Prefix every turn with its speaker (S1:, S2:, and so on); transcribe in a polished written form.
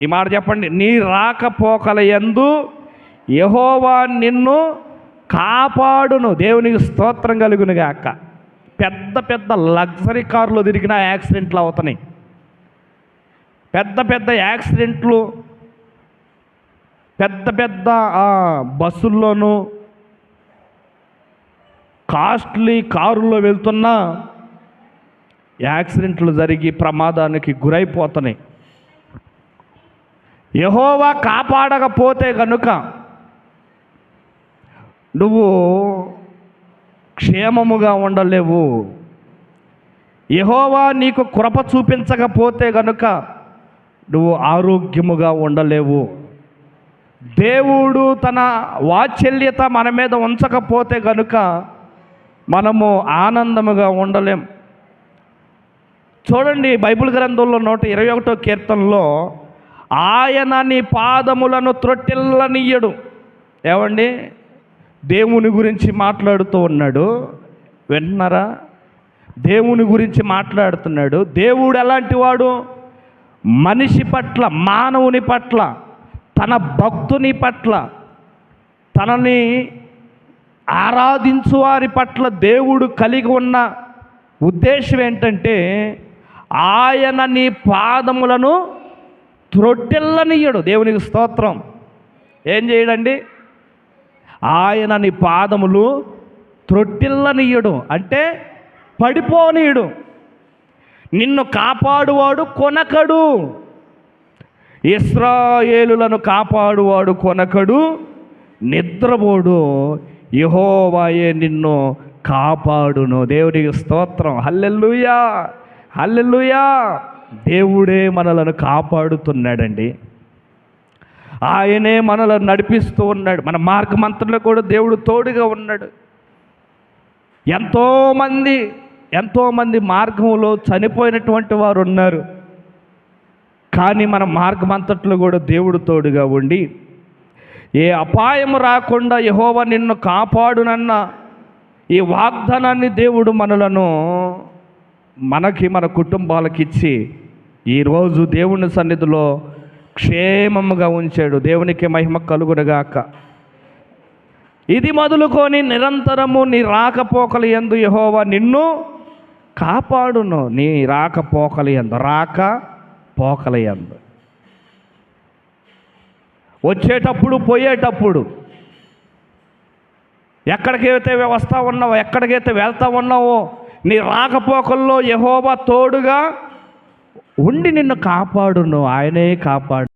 S1: ఈ మాట చెప్పండి, నీ రాకపోకల యందు యెహోవా నిన్ను కాపాడును. దేవునికి స్తోత్రం కలుగును గాక. పెద్ద పెద్ద లగ్జరీ కార్లు తిరిగిన యాక్సిడెంట్లు అవుతున్నాయి. పెద్ద పెద్ద యాక్సిడెంట్లు పెద్ద పెద్ద బస్సుల్లోనూ కాస్ట్లీ కారుల్లో వెళ్తున్నా యాక్సిడెంట్లు జరిగి ప్రమాదానికి గురైపోతున్నాయి. యెహోవా కాపాడకపోతే కనుక నువ్వు క్షేమముగా ఉండలేవు. యెహోవా నీకు కృప చూపించకపోతే కనుక నువ్వు ఆరోగ్యముగా ఉండలేవు. దేవుడు తన వాత్సల్యత మన మీద ఉంచకపోతే కనుక మనము ఆనందముగా ఉండలేం. చూడండి, బైబిల్ గ్రంథంలో 121వ కీర్తనలో ఆయన నీ పాదములను త్రొట్టిల్లనీయడు. ఏమండి, దేవుని గురించి మాట్లాడుతూ ఉన్నాడు. వింటున్నారా? దేవుని గురించి మాట్లాడుతున్నాడు. దేవుడు ఎలాంటి వాడు? మనిషి పట్ల, మానవుని పట్ల, తన భక్తుని పట్ల, తనని ఆరాధించు వారి పట్ల దేవుడు కలిగి ఉన్న ఉద్దేశం ఏంటంటే ఆయన నీ పాదములను త్రొట్టిల్లనీయడు. దేవునికి స్తోత్రం. ఏం చేయడండి? ఆయన నీ పాదములు త్రొట్టిల్లనీయడు అంటే పడిపోనీయడు. నిన్ను కాపాడువాడు కొనకడు. ఇశ్రాయేలులను కాపాడువాడు కొనకడు, నిద్రపోడు. యెహోవాయే నిన్ను కాపాడును. దేవునికి స్తోత్రం. హల్లెలూయా, హల్లెలూయా. దేవుడే మనలను కాపాడుతున్నాడండి. ఆయనే మనలను నడిపిస్తూ ఉన్నాడు. మన మార్గమంతలో కూడా దేవుడు తోడుగా ఉన్నాడు. ఎంతోమంది మార్గంలో చనిపోయినటువంటి వారు ఉన్నారు. కానీ మన మార్గమంతట్లో కూడా దేవుడు తోడుగా ఉండి ఏ అపాయం రాకుండా యెహోవా నిన్ను కాపాడునన్న ఈ వాగ్దానాన్ని దేవుడు మనకి మన కుటుంబాలకు ఇచ్చి ఈరోజు దేవుని సన్నిధిలో క్షేమముగా ఉంచాడు. దేవునికి మహిమ కలుగునుగాక. ఇది మొదలుకొని నిరంతరము నీ రాకపోకల యందు యెహోవా నిన్ను కాపాడును. నీ రాకపోకల యందు వచ్చేటప్పుడు పోయేటప్పుడు ఎక్కడికైతే వస్తా ఉన్నావో, ఎక్కడికైతే వెళ్తా ఉన్నావో, నీ రాకపోకల్లో యెహోవా తోడుగా ఉండి నిన్ను కాపాడును. ఆయనే కాపాడు.